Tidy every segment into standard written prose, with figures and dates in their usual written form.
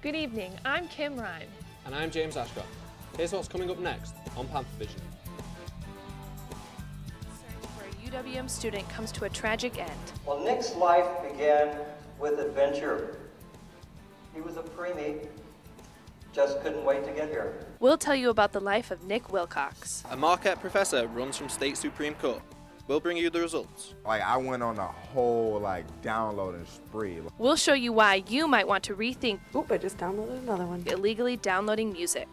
Good evening, I'm Kim Ryan. And I'm James Ashcroft. Here's what's coming up next on Panthervision. Search for a UWM student comes to a tragic end. Well, Nick's life began with adventure. He was a preemie, just couldn't wait to get here. We'll tell you about the life of Nick Wilcox. A Marquette professor runs from State Supreme Court. We'll bring you the results. I went on a whole downloading spree. We'll show you why you might want to rethink Oop, I just downloaded another one. illegally downloading music.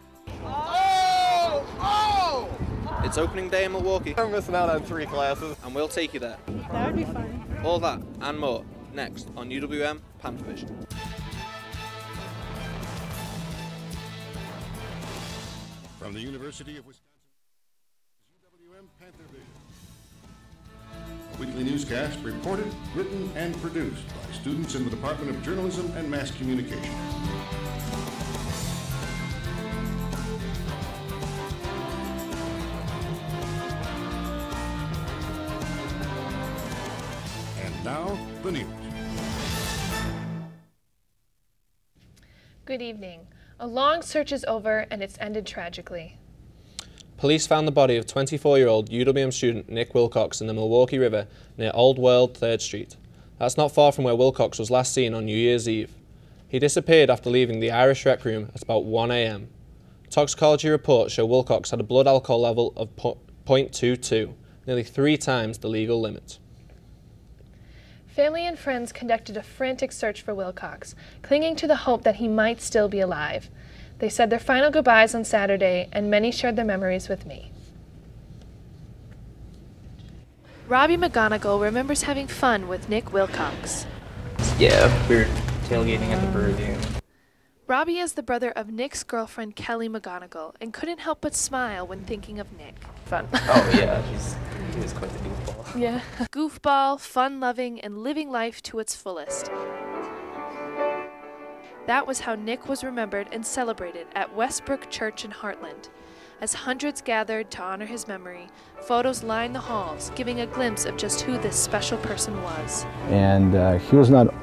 It's opening day in Milwaukee. I'm missing out on 3 classes. And we'll take you there. That would be fun. All that and more next on UWM Panthervision. From the University of Wisconsin, UWM Panthervision. A weekly newscast reported, written, and produced by students in the Department of Journalism and Mass Communication. And now, the news. Good evening. A long search is over and it's ended tragically. Police found the body of 24-year-old UWM student Nick Wilcox in the Milwaukee River near Old World 3rd Street. That's not far from where Wilcox was last seen on New Year's Eve. He disappeared after leaving the Irish Rec Room at about 1 a.m. Toxicology reports show Wilcox had a blood alcohol level of 0.22, nearly 3 times the legal limit. Family and friends conducted a frantic search for Wilcox, clinging to the hope that he might still be alive. They said their final goodbyes on Saturday, and many shared their memories with me. Robbie McGonigal remembers having fun with Nick Wilcox. Yeah, we were tailgating at the Panthervision. Robbie is the brother of Nick's girlfriend Kelly McGonigal and couldn't help but smile when thinking of Nick. Fun. Oh yeah, he was quite the goofball. Yeah. Goofball, fun-loving, and living life to its fullest. That was how Nick was remembered and celebrated at Westbrook Church in Heartland. As hundreds gathered to honor his memory, photos lined the halls, giving a glimpse of just who this special person was. And he was not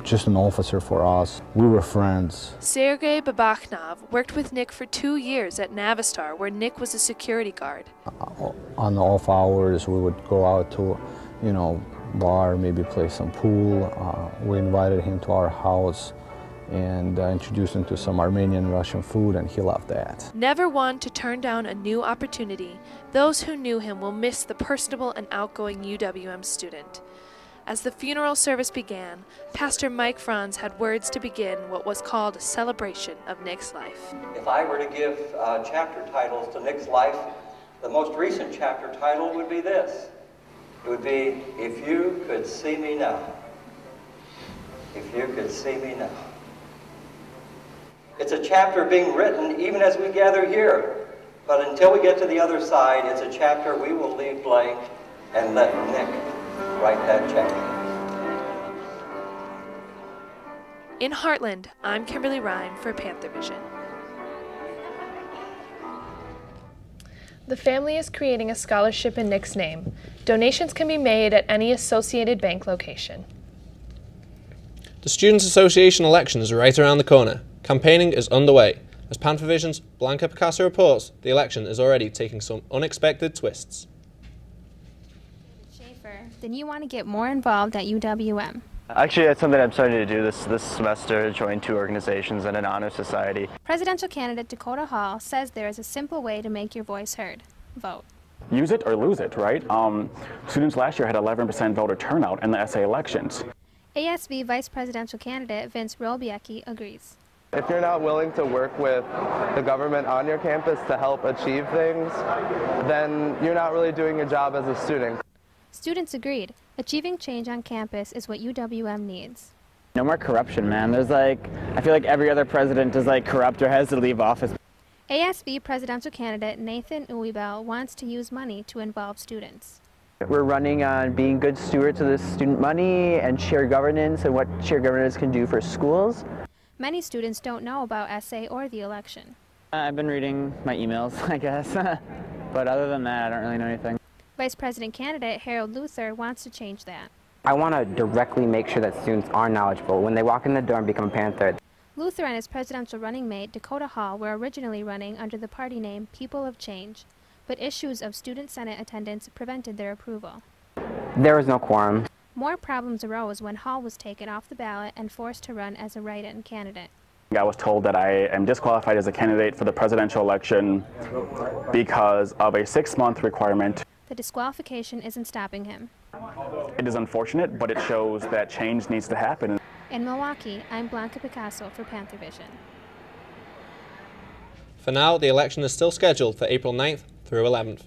just an officer for us, we were friends. Sergei Babakhnov worked with Nick for 2 years at Navistar, where Nick was a security guard. On the off hours, we would go out to, bar, maybe play some pool. We invited him to our house and introduced him to some Armenian Russian food, and he loved that. Never one to turn down a new opportunity, those who knew him will miss the personable and outgoing UWM student. As the funeral service began, Pastor Mike Franz had words to begin what was called a celebration of Nick's life. If I were to give chapter titles to Nick's life, the most recent chapter title would be this. It would be, If You Could See Me Now. If You Could See Me Now. It's a chapter being written even as we gather here. But until we get to the other side, it's a chapter we will leave blank and let Nick write that chapter. In Heartland, I'm Kimberly Ryan for Panthervision. The family is creating a scholarship in Nick's name. Donations can be made at any Associated Bank location. The Students' Association election is right around the corner. Campaigning is underway. As Panthervision's Blanca Picasso reports, the election is already taking some unexpected twists. Then you want to get more involved at UWM. Actually, it's something I'm starting to do this semester, join 2 organizations and an honor society. Presidential candidate Dakota Hall says there is a simple way to make your voice heard. Vote. Use it or lose it, right? Students last year had 11% voter turnout in the SA elections. ASB Vice Presidential candidate Vince Robiecki agrees. If you're not willing to work with the government on your campus to help achieve things, then you're not really doing your job as a student. Students agreed. Achieving change on campus is what UWM needs. No more corruption, man. I feel like every other president is corrupt or has to leave office. ASB presidential candidate Nathan Uwibel wants to use money to involve students. We're running on being good stewards of the student money and shared governance and what shared governance can do for schools. Many students don't know about SA or the election. I've been reading my emails, I guess. But other than that, I don't really know anything. Vice President candidate Harold Luther wants to change that. I want to directly make sure that students are knowledgeable when they walk in the door and become a Panther. Luther and his presidential running mate, Dakota Hall, were originally running under the party name People of Change, but issues of student senate attendance prevented their approval. There was no quorum. More problems arose when Hall was taken off the ballot and forced to run as a write-in candidate. I was told that I am disqualified as a candidate for the presidential election because of a 6-month requirement. The disqualification isn't stopping him. It is unfortunate, but it shows that change needs to happen. In Milwaukee, I'm Blanca Picasso for Panthervision. For now, the election is still scheduled for April 9th through 11th.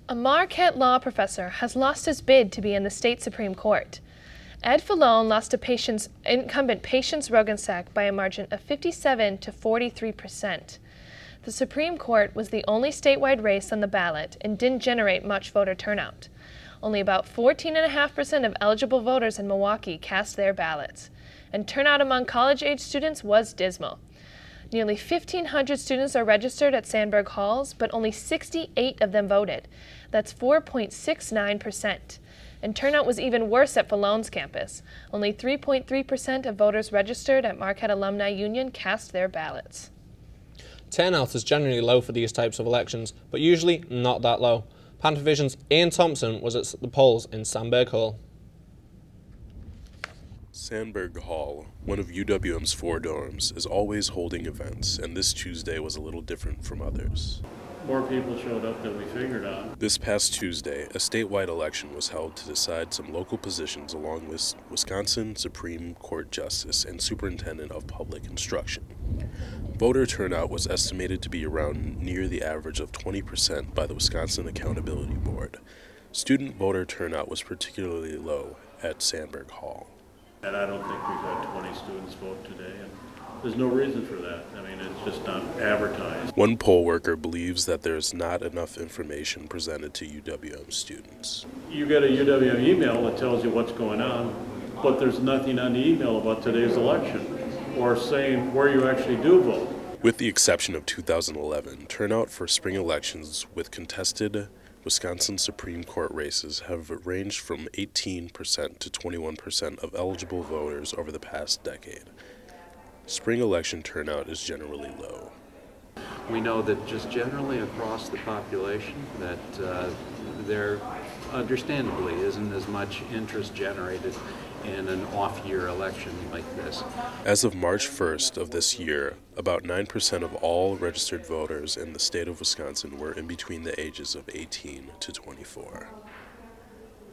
A Marquette law professor has lost his bid to be in the state Supreme Court. Ed Fallone lost to incumbent Patience Roggensack by a margin of 57 to 43%. The Supreme Court was the only statewide race on the ballot and didn't generate much voter turnout. Only about 14.5% of eligible voters in Milwaukee cast their ballots, and turnout among college-age students was dismal. Nearly 1,500 students are registered at Sandberg Halls, but only 68 of them voted. That's 4.69%. And turnout was even worse at Fallone's campus. Only 3.3% of voters registered at Marquette Alumni Union cast their ballots. Turnout is generally low for these types of elections, but usually not that low. Panthervision's Ian Thompson was at the polls in Sandberg Hall. Sandberg Hall, one of UWM's 4 dorms, is always holding events, and this Tuesday was a little different from others. More people showed up than we figured on. This past Tuesday, a statewide election was held to decide some local positions along with Wisconsin Supreme Court Justice and Superintendent of Public Instruction. Voter turnout was estimated to be around near the average of 20% by the Wisconsin Accountability Board. Student voter turnout was particularly low at Sandberg Hall. And I don't think we've had 20 students vote today, and there's no reason for that. I mean, it's just not advertised. One poll worker believes that there's not enough information presented to UWM students. You get a UWM email that tells you what's going on, but there's nothing on the email about today's election or saying where you actually do vote. With the exception of 2011, turnout for spring elections with contested Wisconsin Supreme Court races have ranged from 18% to 21% of eligible voters over the past decade. Spring election turnout is generally low. We know that just generally across the population that there understandably isn't as much interest generated in an off-year election like this. As of March 1st of this year, about 9% of all registered voters in the state of Wisconsin were in between the ages of 18 to 24.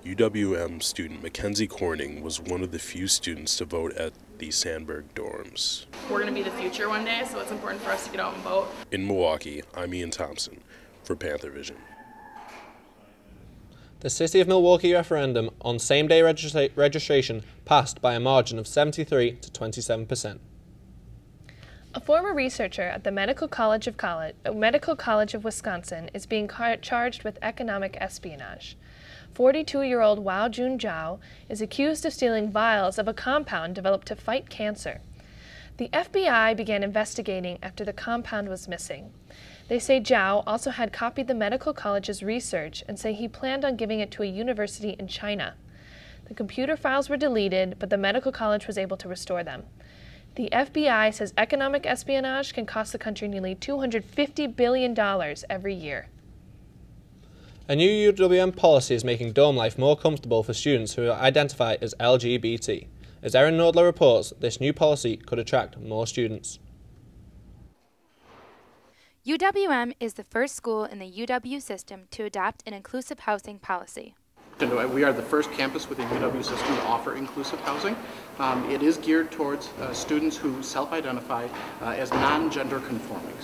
UWM student Mackenzie Corning was one of the few students to vote at the Sandberg dorms. We're going to be the future one day, so it's important for us to get out and vote. In Milwaukee, I'm Ian Thompson for Panthervision. The City of Milwaukee referendum on same-day registration passed by a margin of 73 to 27%. A former researcher at the Medical College of Wisconsin is being charged with economic espionage. 42-year-old Wao Jun Zhao is accused of stealing vials of a compound developed to fight cancer. The FBI began investigating after the compound was missing. They say Zhao also had copied the medical college's research and say he planned on giving it to a university in China. The computer files were deleted, but the medical college was able to restore them. The FBI says economic espionage can cost the country nearly $250 billion every year. A new UWM policy is making dorm life more comfortable for students who identify as LGBT. As Erin Nordler reports, this new policy could attract more students. UWM is the first school in the UW system to adopt an inclusive housing policy. We are the first campus within UW system to offer inclusive housing. It is geared towards students who self-identify as non-gender conforming.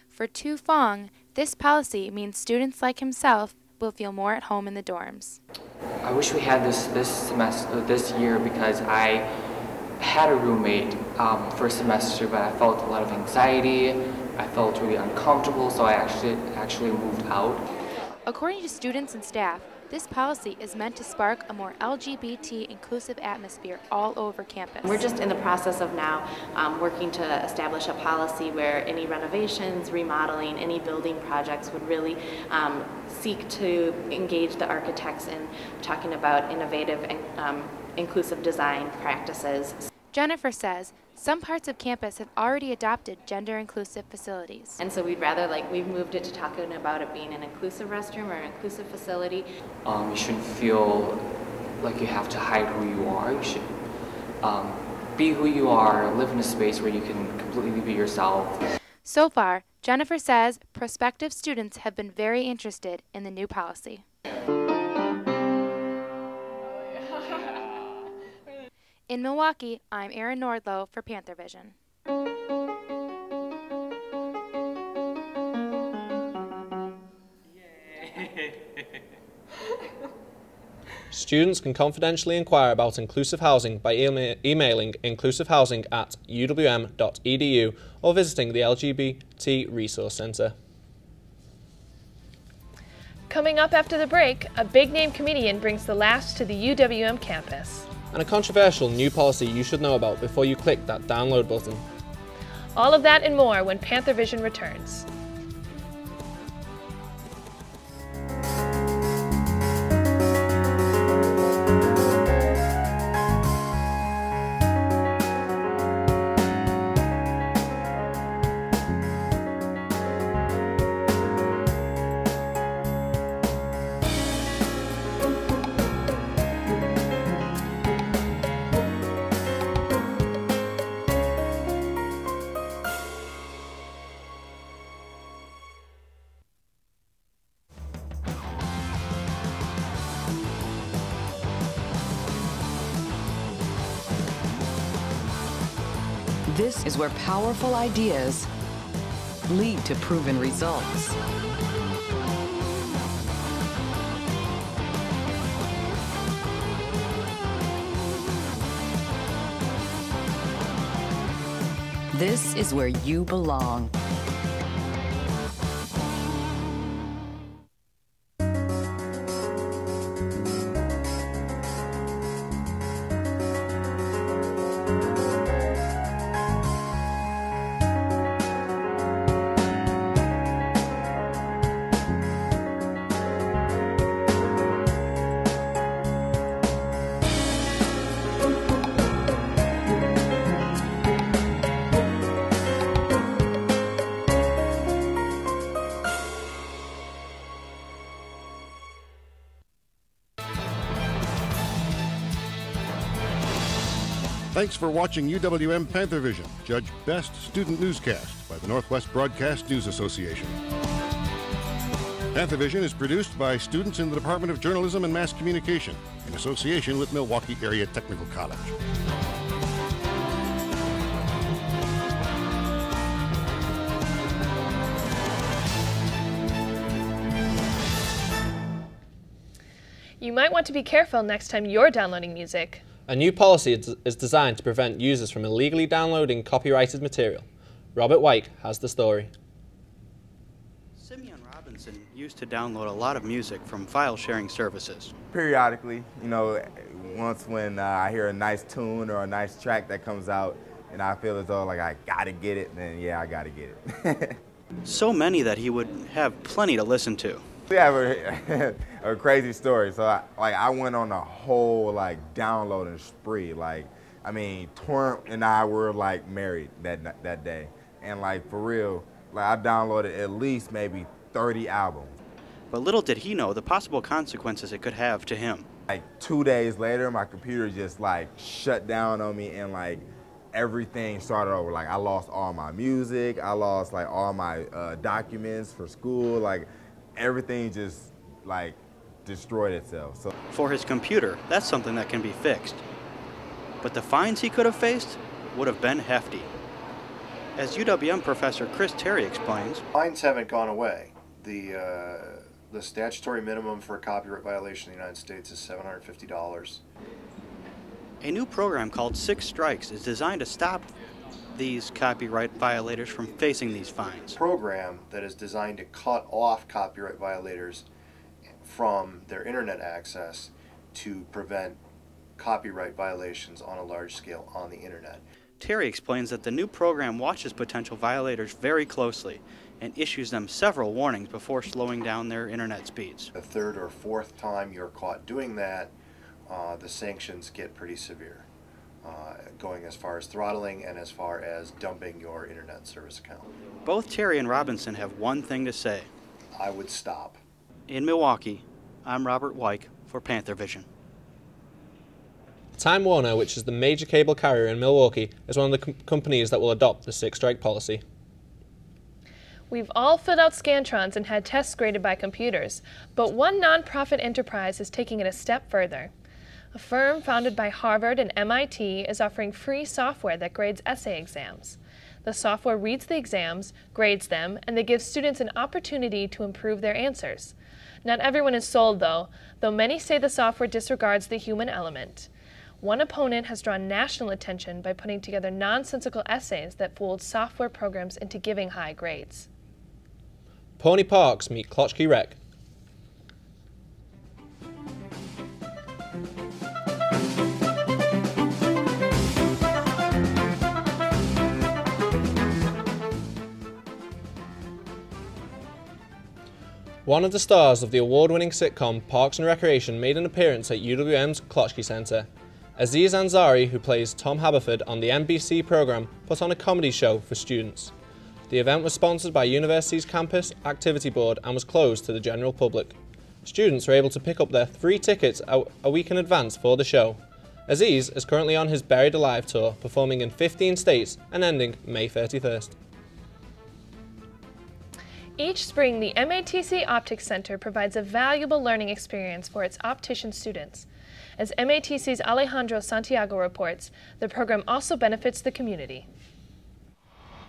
For Tu Fong, this policy means students like himself will feel more at home in the dorms. I wish we had this year because I had a roommate first semester, but I felt a lot of anxiety. I felt really uncomfortable, so I actually moved out. According to students and staff, this policy is meant to spark a more LGBT inclusive atmosphere all over campus. We're just in the process of now working to establish a policy where any renovations, remodeling, any building projects would really seek to engage the architects in talking about innovative and inclusive design practices. Jennifer says some parts of campus have already adopted gender-inclusive facilities. And so we'd rather, we've moved it to talking about it being an inclusive restroom or an inclusive facility. You shouldn't feel like you have to hide who you are. You should be who you are, live in a space where you can completely be yourself. So far, Jennifer says prospective students have been very interested in the new policy. In Milwaukee, I'm Erin Nordlow for Panthervision. Students can confidentially inquire about inclusive housing by emailing inclusivehousing@uwm.edu or visiting the LGBT Resource Centre. Coming up after the break, a big-name comedian brings the laughs to the UWM campus. And a controversial new policy you should know about before you click that download button. All of that and more when Panthervision returns. This is where powerful ideas lead to proven results. This is where you belong. Thanks for watching UWM Panthervision, judged Best Student Newscast by the Northwest Broadcast News Association. Panthervision is produced by students in the Department of Journalism and Mass Communication in association with Milwaukee Area Technical College. You might want to be careful next time you're downloading music. A new policy is designed to prevent users from illegally downloading copyrighted material. Robert White has the story. Simeon Robinson used to download a lot of music from file sharing services. Periodically, you know, once when I hear a nice tune or a nice track that comes out and I feel as though like I gotta get it, then yeah, I gotta get it. So many that he would have plenty to listen to. We have a crazy story. So I went on a whole downloading spree. I mean, Torrent and I were married that day, and for real, I downloaded at least maybe 30 albums. But little did he know the possible consequences it could have to him. 2 days later, my computer just shut down on me, and everything started over. I lost all my music. I lost all my documents for school. Everything just destroyed itself. So for his computer, that's something that can be fixed. But the fines he could have faced would have been hefty. As UWM professor Chris Terry explains, fines haven't gone away. The statutory minimum for a copyright violation in the United States is $750. A new program called 6 Strikes is designed to stop these copyright violators from facing these fines. A program that is designed to cut off copyright violators from their internet access to prevent copyright violations on a large scale on the internet. Terry explains that the new program watches potential violators very closely and issues them several warnings before slowing down their internet speeds. The third or fourth time you're caught doing that, the sanctions get pretty severe. going as far as throttling and as far as dumping your internet service account. Both Terry and Robinson have one thing to say. I would stop. In Milwaukee, I'm Robert Wyke for Panthervision. Time Warner, which is the major cable carrier in Milwaukee, is one of the companies that will adopt the six-strike policy. We've all filled out Scantrons and had tests graded by computers, but one nonprofit enterprise is taking it a step further. A firm founded by Harvard and MIT is offering free software that grades essay exams. The software reads the exams, grades them, and they give students an opportunity to improve their answers. Not everyone is sold, though many say the software disregards the human element. One opponent has drawn national attention by putting together nonsensical essays that fooled software programs into giving high grades. Pony Parks meet Klotchkey Rec. One of the stars of the award-winning sitcom Parks and Recreation made an appearance at UWM's Klotchkey Centre. Aziz Ansari, who plays Tom Haberford on the NBC programme, put on a comedy show for students. The event was sponsored by university's Campus Activity Board and was closed to the general public. Students were able to pick up their free tickets a week in advance for the show. Aziz is currently on his Buried Alive tour, performing in 15 states and ending May 31st. Each spring, the MATC Optics Center provides a valuable learning experience for its optician students. As MATC's Alejandro Santiago reports, the program also benefits the community.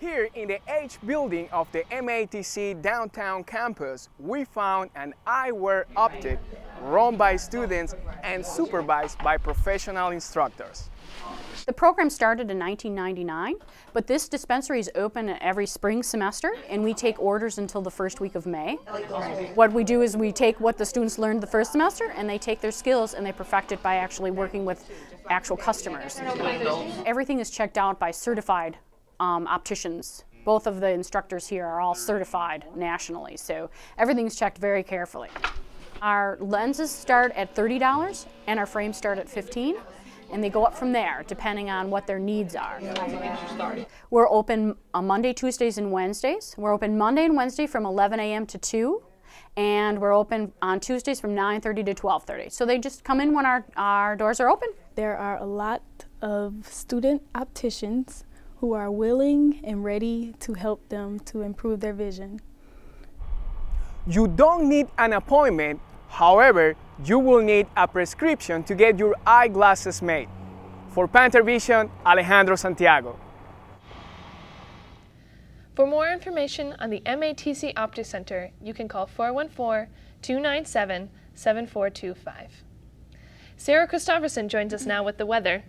Here in the H building of the MATC downtown campus, we found an eyewear optic run by students and supervised by professional instructors. The program started in 1999, but this dispensary is open every spring semester, and we take orders until the first week of May. What we do is we take what the students learned the first semester, and they take their skills and they perfect it by actually working with actual customers. Everything is checked out by certified opticians. Both of the instructors here are all certified nationally, so everything's checked very carefully. Our lenses start at $30 and our frames start at $15. And they go up from there, depending on what their needs are. We're open on Monday, Tuesdays, and Wednesdays. We're open Monday and Wednesday from 11 a.m. to 2, and we're open on Tuesdays from 9:30 to 12:30. So they just come in when our doors are open. There are a lot of student opticians who are willing and ready to help them to improve their vision. You don't need an appointment. However, you will need a prescription to get your eyeglasses made. For Panthervision, Alejandro Santiago. For more information on the MATC Optics Center, you can call 414-297-7425. Sarah Christopherson joins us now with the weather.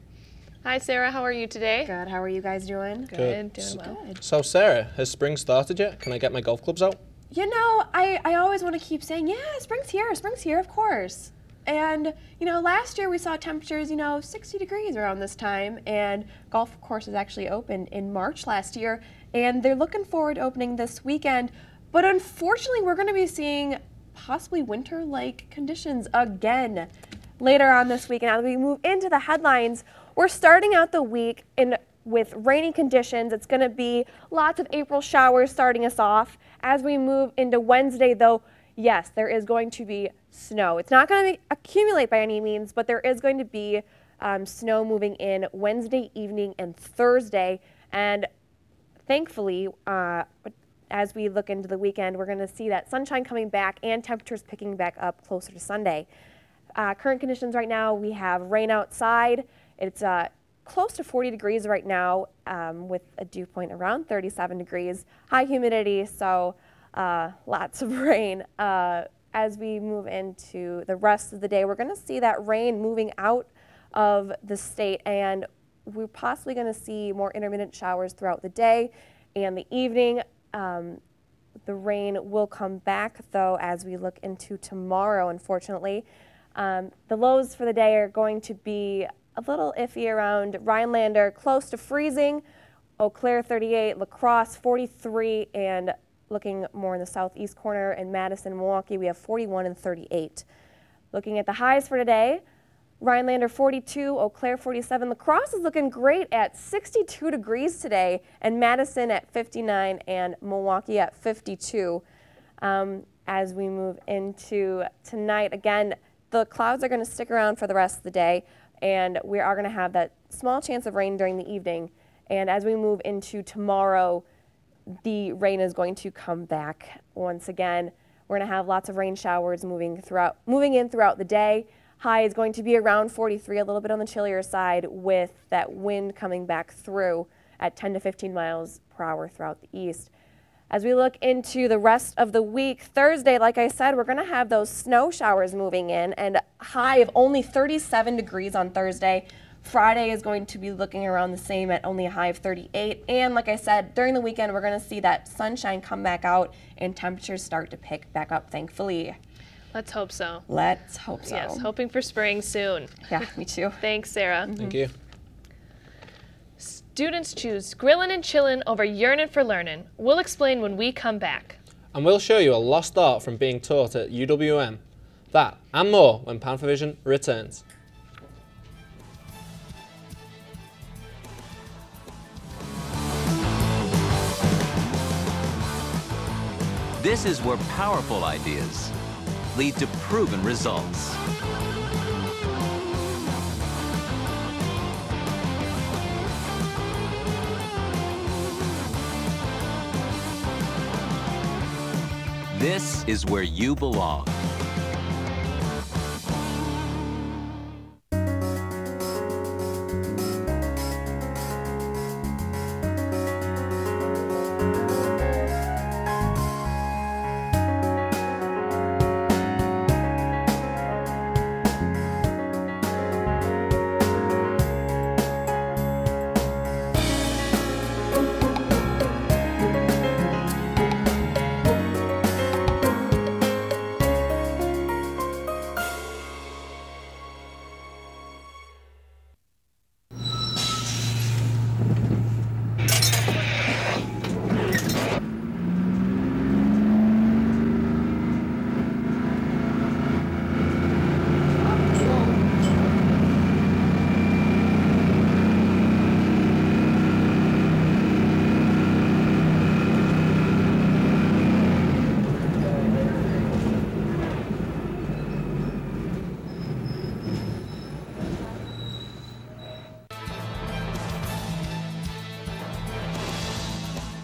Hi Sarah, how are you today? Good, how are you guys doing? Good, doing well. So Sarah, has spring started yet? Can I get my golf clubs out? You know, I always want to keep saying, yeah, spring's here, of course. And, you know, last year we saw temperatures, 60 degrees around this time, and golf courses actually opened in March last year, and they're looking forward to opening this weekend. But unfortunately, we're going to be seeing possibly winter-like conditions again later on this week. And as we move into the headlines, we're starting out the week with rainy conditions. It's going to be lots of April showers starting us off. As we move into Wednesday, though, yes, there is going to be snow. It's not going to accumulate by any means, but there is going to be snow moving in Wednesday evening and Thursday. And thankfully, as we look into the weekend, we're going to see that sunshine coming back and temperatures picking back up closer to Sunday. Current conditions right now, we have rain outside. It's close to 40 degrees right now with a dew point around 37 degrees. High humidity, so lots of rain. As we move into the rest of the day, we're going to see that rain moving out of the state, and we're possibly going to see more intermittent showers throughout the day and the evening. The rain will come back, though, as we look into tomorrow, unfortunately. The lows for the day are going to be a little iffy around Rhinelander, close to freezing, Eau Claire 38, La Crosse 43, and looking more in the southeast corner in Madison, Milwaukee, we have 41 and 38. Looking at the highs for today, Rhinelander 42, Eau Claire 47. La Crosse is looking great at 62 degrees today, and Madison at 59 and Milwaukee at 52. As we move into tonight, again, the clouds are going to stick around for the rest of the day, and we are going to have that small chance of rain during the evening. And as we move into tomorrow, the rain is going to come back once again. We're going to have lots of rain showers moving in throughout the day. High is going to be around 43, a little bit on the chillier side, with that wind coming back through at 10 to 15 miles per hour throughout the east. As we look into the rest of the week, Thursday, like I said, we're going to have those snow showers moving in, and high of only 37 degrees on Thursday. Friday is going to be looking around the same at only a high of 38. And like I said, during the weekend, we're going to see that sunshine come back out and temperatures start to pick back up, thankfully. Let's hope so. Let's hope so. Yes, hoping for spring soon. Yeah, me too. Thanks, Sarah. Thank you. Students choose grillin' and chillin' over yearnin' for learnin'. We'll explain when we come back. And we'll show you a lost art from being taught at UWM. That and more when Panthervision returns. This is where powerful ideas lead to proven results. This is where you belong.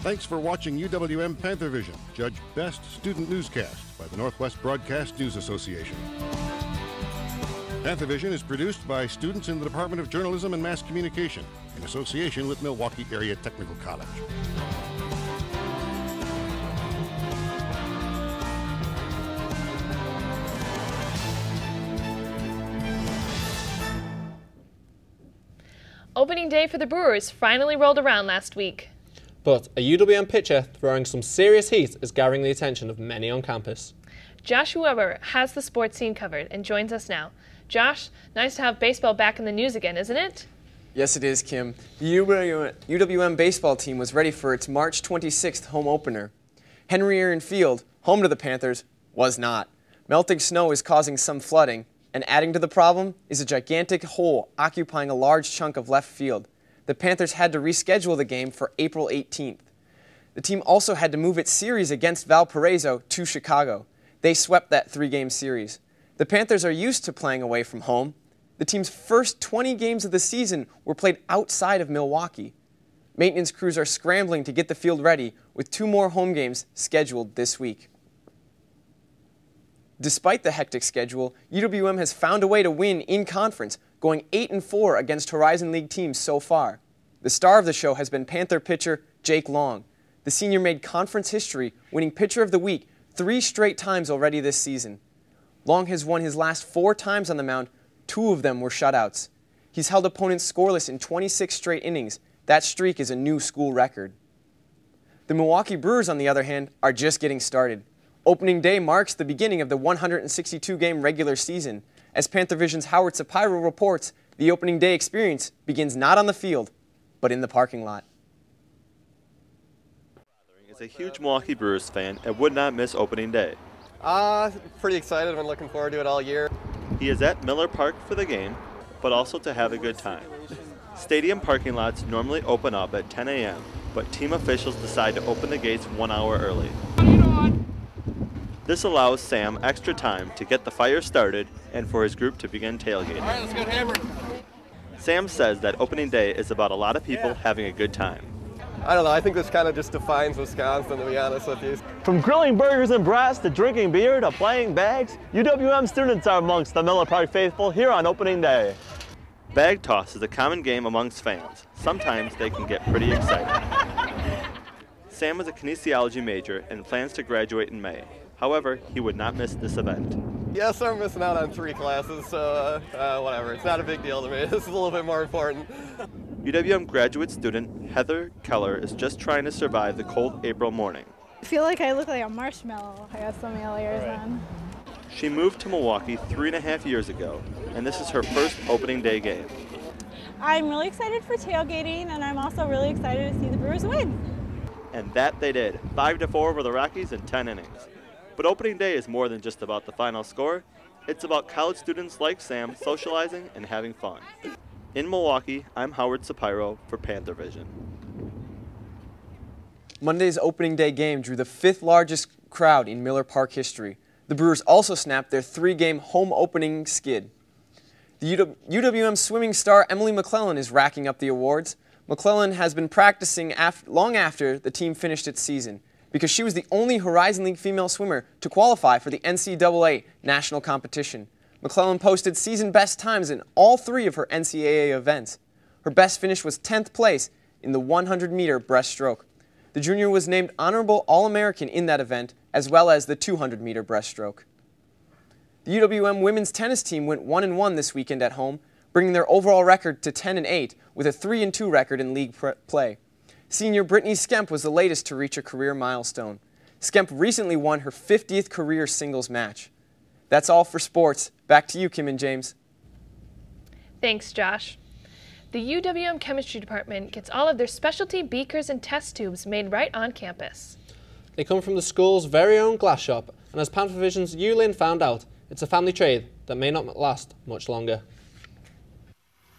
Thanks for watching UWM Panthervision, judged Best Student Newscast by the Northwest Broadcast News Association. Panthervision is produced by students in the Department of Journalism and Mass Communication in association with Milwaukee Area Technical College. Opening day for the Brewers finally rolled around last week. But a UWM pitcher throwing some serious heat is gathering the attention of many on campus. Josh Weber has the sports scene covered and joins us now. Josh, nice to have baseball back in the news again, isn't it? Yes, it is, Kim. The UWM baseball team was ready for its March 26th home opener. Henry Aaron Field, home to the Panthers, was not. Melting snow is causing some flooding, and adding to the problem is a gigantic hole occupying a large chunk of left field. The Panthers had to reschedule the game for April 18th. The team also had to move its series against Valparaiso to Chicago. They swept that 3-game series. The Panthers are used to playing away from home. The team's first 20 games of the season were played outside of Milwaukee. Maintenance crews are scrambling to get the field ready, with 2 more home games scheduled this week. Despite the hectic schedule, UWM has found a way to win in conference, going 8-4 against Horizon League teams so far. The star of the show has been Panther pitcher Jake Long. The senior made conference history, winning Pitcher of the Week 3 straight times already this season. Long has won his last 4 times on the mound. 2 of them were shutouts. He's held opponents scoreless in 26 straight innings. That streak is a new school record. The Milwaukee Brewers, on the other hand, are just getting started. Opening day marks the beginning of the 162-game regular season. As Panthervision's Howard Sapiro reports, the opening day experience begins not on the field, but in the parking lot. As a huge Milwaukee Brewers fan, I would not miss opening day. Pretty excited. I've been looking forward to it all year. He is at Miller Park for the game, but also to have a good time. Stadium parking lots normally open up at 10 a.m., but team officials decide to open the gates 1 hour early. This allows Sam extra time to get the fire started and for his group to begin tailgating. All right, let's go hammer. Sam says that opening day is about a lot of people having a good time. I don't know, I think this kind of just defines Wisconsin, to be honest with you. From grilling burgers and brats to drinking beer to playing bags, UWM students are amongst the Miller Park faithful here on opening day. Bag toss is a common game amongst fans. Sometimes they can get pretty exciting. Sam is a kinesiology major and plans to graduate in May. However, he would not miss this event. Yes, I'm missing out on 3 classes, so whatever. It's not a big deal to me. This is a little bit more important. UWM graduate student Heather Keller is just trying to survive the cold April morning. I feel like I look like a marshmallow. I got so many layers on. She moved to Milwaukee 3.5 years ago, and this is her first opening day game. I'm really excited for tailgating, and I'm also really excited to see the Brewers win. And that they did. 5-4 over the Rockies in 10 innings. But opening day is more than just about the final score. It's about college students like Sam socializing and having fun. In Milwaukee, I'm Howard Sapiro for Panthervision. Monday's opening day game drew the 5th largest crowd in Miller Park history. The Brewers also snapped their 3-game home opening skid. The UWM swimming star Emily McClellan is racking up the awards. McClellan has been practicing long after the team finished its season, because she was the only Horizon League female swimmer to qualify for the NCAA national competition. McClellan posted season best times in all 3 of her NCAA events. Her best finish was 10th place in the 100-meter breaststroke. The junior was named Honorable All-American in that event, as well as the 200-meter breaststroke. The UWM women's tennis team went 1-1 this weekend at home, bringing their overall record to 10-8 with a 3-2 record in league play. Senior Brittany Skemp was the latest to reach a career milestone. Skemp recently won her 50th career singles match. That's all for sports. Back to you, Kim and James. Thanks, Josh. The UWM Chemistry Department gets all of their specialty beakers and test tubes made right on campus. They come from the school's very own glass shop, and as Panthervision's Yulin found out, it's a family trade that may not last much longer.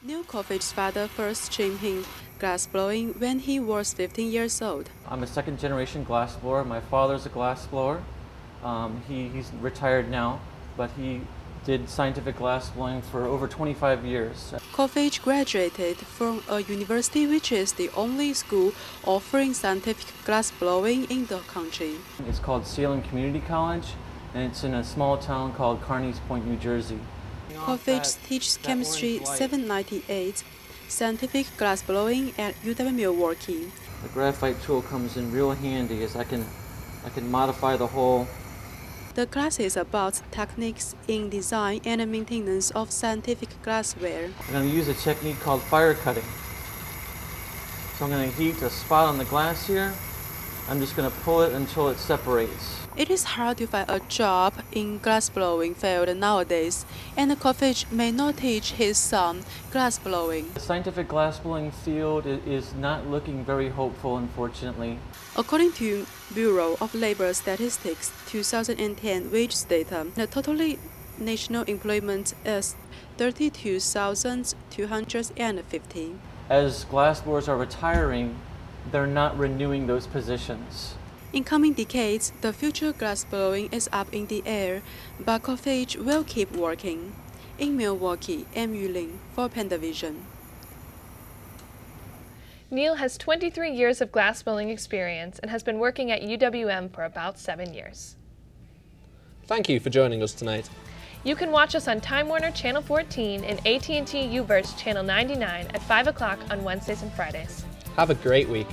Neil Coffey's father first trained him glass blowing when he was 15 years old. I'm a second-generation glass blower. My father's a glass blower. He's retired now, but he did scientific glass blowing for over 25 years. Coffey graduated from a university which is the only school offering scientific glass blowing in the country. It's called Salem Community College, and it's in a small town called Carneys Point, New Jersey. Coffey teaches chemistry 798, scientific glass blowing at UW Milwaukee. The graphite tool comes in real handy as I can modify the hole. The class is about techniques in design and maintenance of scientific glassware. I'm going to use a technique called fire cutting. So I'm going to heat a spot on the glass here. I'm just going to pull it until it separates. It is hard to find a job in glassblowing field nowadays, and Coffey may not teach his son glassblowing. The scientific glassblowing field is not looking very hopeful, unfortunately. According to Bureau of Labor Statistics 2010 wage data, the total national employment is 32,250. As glassblowers are retiring, they're not renewing those positions. In coming decades, the future glassblowing is up in the air, but Coffey will keep working. In Milwaukee, I'm Yulin for Panthervision. Neil has 23 years of glassblowing experience and has been working at UWM for about 7 years. Thank you for joining us tonight. You can watch us on Time Warner Channel 14 and AT&T UVerse Channel 99 at 5 o'clock on Wednesdays and Fridays. Have a great week.